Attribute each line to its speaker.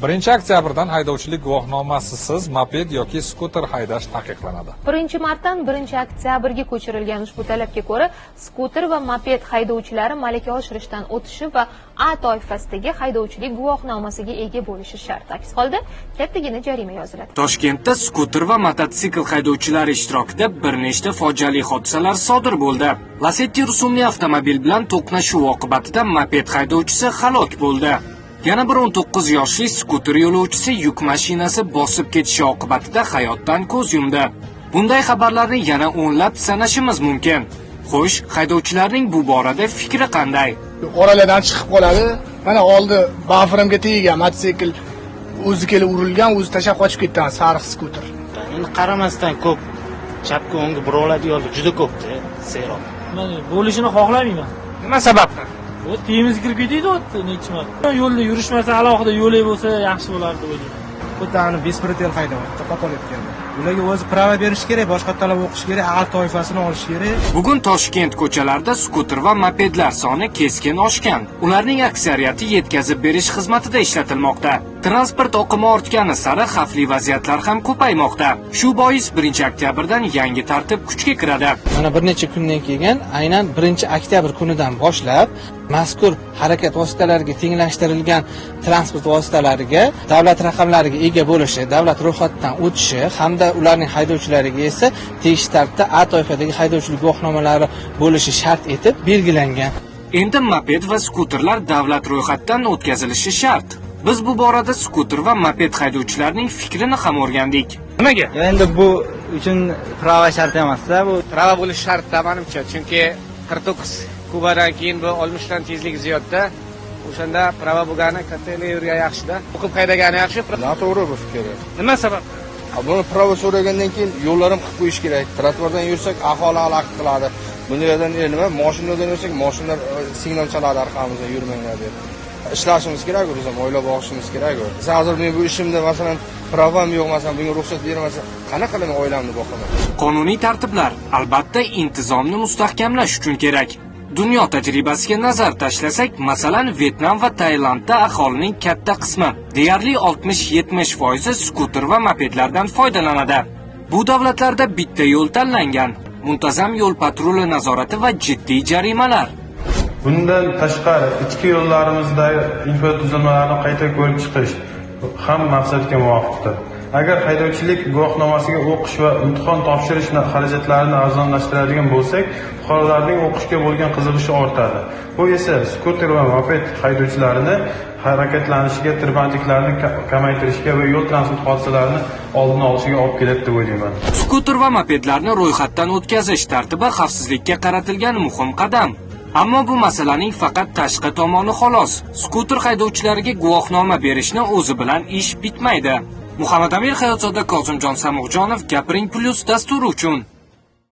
Speaker 1: 1 oktyabrdan haydovchilik guvohnomasisiz moped yoki skuter haydash taqiqlanadi.
Speaker 2: 1-martdan 1-oktyabrga ko'chirilgan ushbu talabga ko'ra, skuter va moped haydovchilari malaka oshirishdan o'tishi va A toifasidagi haydovchilik guvohnomasiga ega bo'lishi shart. Aks holda kattagina jarima yoziladi.
Speaker 3: Toshkentda skuter va mototsikl haydovchilari ishtirokida bir nechta fojiali hodisalar sodir bo'ldi. Lacetti rusumli avtomobil bilan to'qnashuv oqibatida moped haydovchisi halok bo'ldi. Yana bir 19 yoshli skuter yo'lovchisi yuk mashinasi bosib ketishi oqibatida hayotdan ko'z yumdi. Bunday xabarlarni yana o'nlab sanashimiz mumkin. Xo'sh, haydovchilarning bu borada fikri qanday?
Speaker 4: Oralardan chiqib qoladi. Mana oldi bafrimga tegigan mototsikl o'zi kelib urilgan, o'zi tashab qochib ketgan sariq skuter.
Speaker 5: Endi qaramasdan ko'p chapga o'ngga buroladi yo'lda juda ko'pda, seroq.
Speaker 6: Men bo'lishini xohlamayman.
Speaker 4: Nima sababdan?
Speaker 6: Bu temiz kirib ketadi o'tdi necha marta. Yo'lda yurishmasa alohida yo'lay bo'lsa yaxshi bo'lardi deb o'ylayman.
Speaker 7: O'tani bespretel haydayapti, qo'pol etganda. Ularga o'zi prava berish kerak, boshqa talab o'qish kerak, A toifasini olish kerak.
Speaker 3: Bugun Toshkent ko'chalarida skuter va mopedlar soni keskin oshgan. Ularning aksariyati yetkazib berish xizmatida ishlatilmoqda. Transport oqimi ortgani sari xavfli vaziyatlar ham ko'paymoqda. Shu bois 1-oktyabrdan yangi tartib kuchga kiradi.
Speaker 8: Mana bir necha kundan keyin aynan 1-oktyabr kunidan boshlab mazkur harakat vositalariga tenglashtirilgan transport vositalariga davlat raqamlariga ega bo'lishi, davlat ro'yxatidan o'tishi hamda ularning haydovchilariga esa tegishli tartibda A toifadagi haydovchilik guvohnomalari bo'lishi shart etib belgilangan.
Speaker 3: Endi moped va skuterlar davlat ro'yxatidan o'tkazilishi shart. Biz bu borada skuter va moped haydovchilarining fikrini ham o'rgandik.
Speaker 4: Nimaga?
Speaker 7: Endi bu uchun prava shart emas-da, bu
Speaker 9: Prava bo'lish shart menimcha, chunki 49 kubadan keyin bu 60 dan tezlik ziyodda. O'shanda prava bo'lgani katta yurgan yaxshi-da. O'qib haydagani yaxshi.
Speaker 4: Noto'g'ri bu fikr.
Speaker 9: Nima sabab?
Speaker 4: Buni prava so'ragandan keyin yo'llarim qilib qo'yish kerak. Trotuardan yursak aholi halaqit qiladi. Bundan nima? Mashinadan yursak mashinalar signal chaladi orqamizdan yurmanglar deb. Ishlashimiz kerak, biz ham o'ylab olishimiz kerak. Hozir men bu ishimda masalan pravam yo'q, masalan bunga ruxsat bermasa, qanaqa qilib oilamni boqaman?
Speaker 3: Qonuniy tartiblar albatta intizomni mustahkamlash uchun kerak. Dunyo tajribasiga nazar tashlasak, masalan, Vyetnam va Tailandda aholining katta qismi, deyarli 60-70% skuter va mopedlardan foydalanadi. Bu davlatlarda bitta yo'l tanlangan, muntazam yo'l patruli nazorati va jiddiy jarimalar.
Speaker 10: Bundan tashqari ichki yo'llarimizdagi infratuzilmalarni qayta ko'rib chiqish ham maqsadga muvofiqdir. Agar haydovchilik guvohnomasiga o'qish va imtihon topshirish xarajatlarini arzonlashtiradigan bo'lsak, fuqarolarning o'qishga bo'lgan qiziqishi ortadi. Bu esa skuter va moped haydovchilarini harakatlanishiga, tirbandliklarni kamaytirishga va yo'l transport hodisalarini oldini olishiga olib keladi deb o'ylayman.
Speaker 3: Skuter va mopedlarni ro'yxatdan o'tkazish tartibi xavfsizlikka qaratilgan muhim qadam. Ammo bu masalaning faqat tashqi tomoni xolos. Skuter haydovchilariga guvohnoma berishni o'zi bilan ish bitmaydi. Muhammad Amir Hayotzoda, Kozimjon Samuxjonov, Gapiring Plus dasturi uchun.